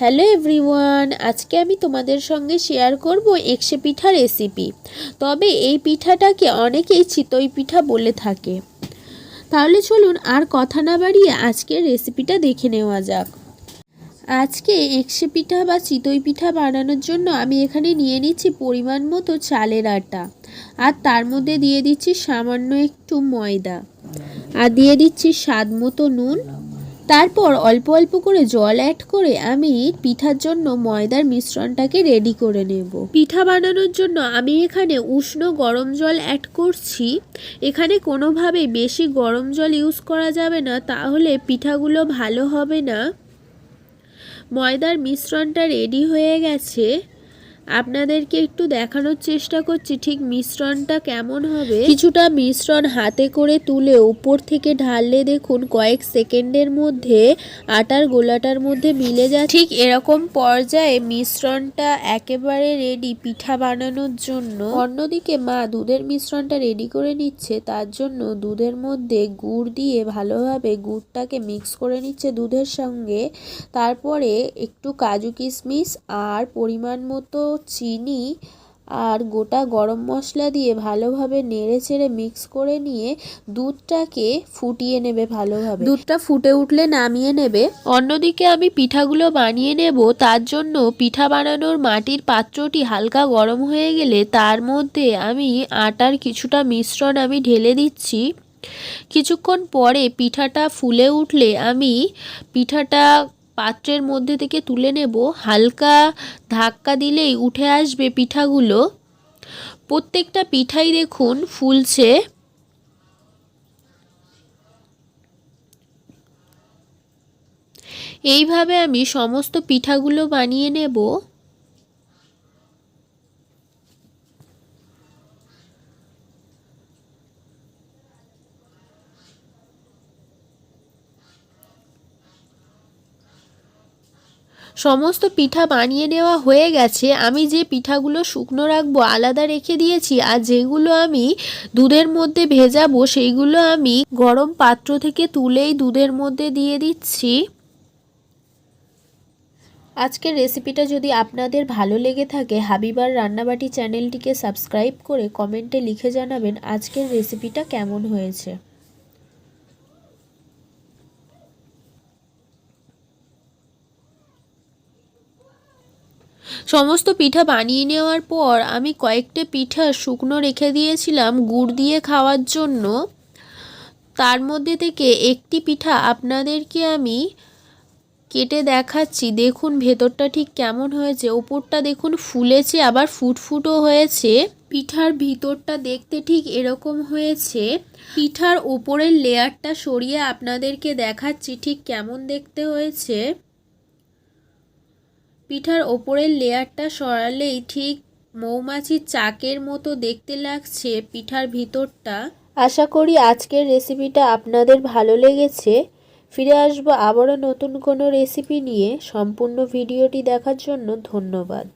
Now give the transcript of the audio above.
Hello everyone, আজকে আমি তোমাদের সঙ্গে শেয়ার করব একশে পিঠা রেসিপি। তবে এই পিঠাটাকে অনেকেই চিতই পিঠা বলে থাকে। তাহলে চলুন আর কথা না বাড়িয়ে আজকের রেসিপিটা দেখে নেওয়া যাক। আজকে একশে পিঠা বা চিতই পিঠা বানানোর জন্য আমি এখানে নিয়ে নিচ্ছি পরিমাণ মতো চালের আটা, আর তার মধ্যে দিয়ে দিচ্ছি সামান্য একটু ময়দা, আর দিয়ে দিচ্ছি স্বাদ মতো নুন। তারপর অল্প অল্প করে জল অ্যাড করে আমি পিঠার জন্য ময়দার মিশ্রণটাকে রেডি করে নেব। পিঠা বানানোর জন্য আমি এখানে উষ্ণ গরম জল অ্যাড করছি। এখানে কোনোভাবেই বেশি গরম জল ইউজ করা যাবে না, তাহলে পিঠাগুলো ভালো হবে না। ময়দার মিশ্রণটা রেডি হয়ে গেছে, আপনাদেরকে একটু দেখানোর চেষ্টা করছি ঠিক মিশ্রণটা কেমন হবে। কিছুটা মিশ্রণ হাতে করে তুলে উপর থেকে ঢাললে দেখুন কয়েক সেকেন্ডের মধ্যে আটার গোলাটার মধ্যে মিলে যায়। ঠিক এরকম পর্যায়ে মিশ্রণটা একেবারে রেডি পিঠা বানানোর জন্য। অন্যদিকে মা দুধের মিশ্রণটা রেডি করে নিচ্ছে, তার জন্য দুধের মধ্যে গুড় দিয়ে ভালোভাবে গুড়টাকে মিক্স করে নিচ্ছে দুধের সঙ্গে। তারপরে একটু কাজু কিশমিশ আর পরিমাণ মতো চিনি আর গোটা গরম মশলা দিয়ে ভালোভাবে নেড়ে চেড়ে মিক্স করে নিয়ে দুধটাকে ফুটিয়ে নেবে ভালোভাবে। দুধটা ফুটে উঠলে নামিয়ে নেবে। অন্যদিকে আমি পিঠাগুলো বানিয়ে নেব, তার জন্য পিঠা বানানোর মাটির পাত্রটি হালকা গরম হয়ে গেলে তার মধ্যে আমি আটার কিছুটা মিশ্রণ আমি ঢেলে দিচ্ছি। কিছুক্ষণ পরে পিঠাটা ফুলে উঠলে আমি পিঠাটা পাত্রের মধ্যে থেকে তুলে নেব। হালকা ধাক্কা দিলেই উঠে আসবে পিঠাগুলো। প্রত্যেকটা পিঠাই দেখুন ফুলছে। এইভাবে আমি সমস্ত পিঠাগুলো বানিয়ে নেব। সমস্ত পিঠা বানিয়ে নেওয়া হয়ে গেছে। আমি যে পিঠাগুলো শুকনো রাখবো আলাদা রেখে দিয়েছি, আর যেগুলো আমি দুধের মধ্যে ভেজাবো সেইগুলো আমি গরম পাত্র থেকে তুলেই দুধের মধ্যে দিয়ে দিচ্ছি। আজকের রেসিপিটা যদি আপনাদের ভালো লেগে থাকে হাবিবার রান্নাবাটি চ্যানেলটিকে সাবস্ক্রাইব করে কমেন্টে লিখে জানাবেন আজকের রেসিপিটা কেমন হয়েছে। সমস্ত পিঠা বানিয়ে নেওয়ার পর আমি কয়েকটা পিঠা শুকনো রেখে দিয়েছিলাম গুড় দিয়ে খাওয়ার জন্য। তার মধ্যে থেকে একটি পিঠা আপনাদেরকে আমি কেটে দেখাচ্ছি। দেখুন ভেতরটা ঠিক কেমন হয়েছে। ওপরটা দেখুন ফুলেছে, আবার ফুটফুটও হয়েছে। পিঠার ভিতরটা দেখতে ঠিক এরকম হয়েছে। পিঠার ওপরের লেয়ারটা সরিয়ে আপনাদেরকে দেখাচ্ছি ঠিক কেমন দেখতে হয়েছে। পিঠার ওপরের লেয়ারটা সরালেই ঠিক মৌমাছির চাকের মতো দেখতে লাগছে পিঠার ভিতরটা। আশা করি আজকের রেসিপিটা আপনাদের ভালো লেগেছে। ফিরে আসবো আবারও নতুন কোনো রেসিপি নিয়ে। সম্পূর্ণ ভিডিওটি দেখার জন্য ধন্যবাদ।